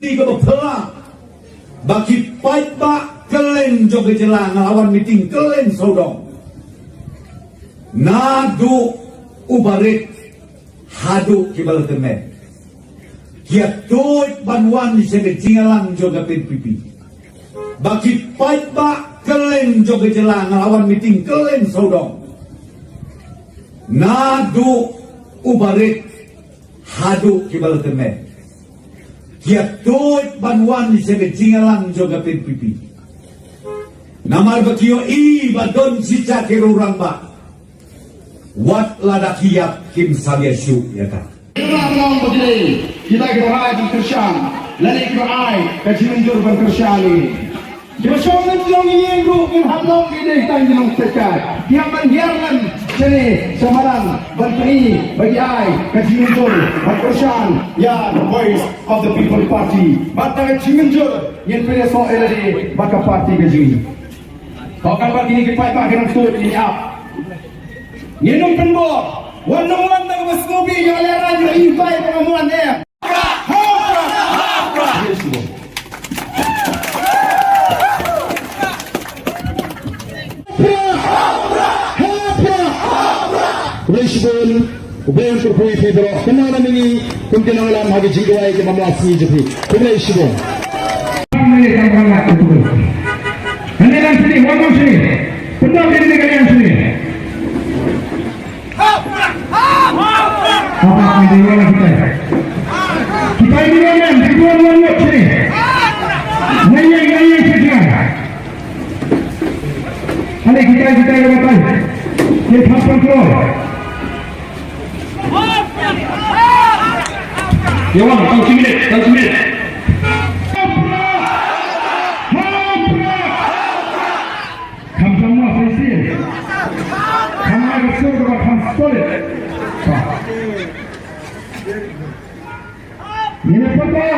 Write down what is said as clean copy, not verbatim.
Tiga berpelang bagi fight bak kelen joget jelang ngelawan meeting kelen sodong nadu ubarit hadu kibal temen kia tuit banwan di sebe jingalang joget pipi bagi fight bak kelen joget jelang ngelawan meeting kelen sodong nadu ubarit hadu kibal temen kia tuit banwan di sebe jingalang joga pipi namar bakio i badon sica kerurang ba wat ladakiyak kim saliasyu ya ta Orang begini kita gerai di Kersian lalu gerai kaji menjur ban Kersian ini kita semua yang ingin in hamlong ini kita ingin mencetak dia mendiarkan sini Semarang Bantuni bagi ai kaji menjur ban Kersian ya the voice of the people party batang kaji menjur yang pilih soal ini baka parti kaji kau kan begini kita pakai untuk ini up Yenung penbor Wan-wan na mas ngobi yung alaran yung ibay pangamuan niya. Hapra! Yes, mo. Hapra! Rishbol, ubayon ko po Pedro. Kung namin ni kung tinangalam hagi jigaway ke mamuas ni Jepri. Kung Rishbol. Ini kan orang betul. Ini kan sini, wang sini. Betul ini kalian sini. Apa yang dilakukan kita? Kita ini orang dua sini. Naya sekian. Hari kita lepas. Kita kontrol. Ya wang, tahu minit. Kamu semua selesai. Kamu harus suruh kamu solid. Ini apa?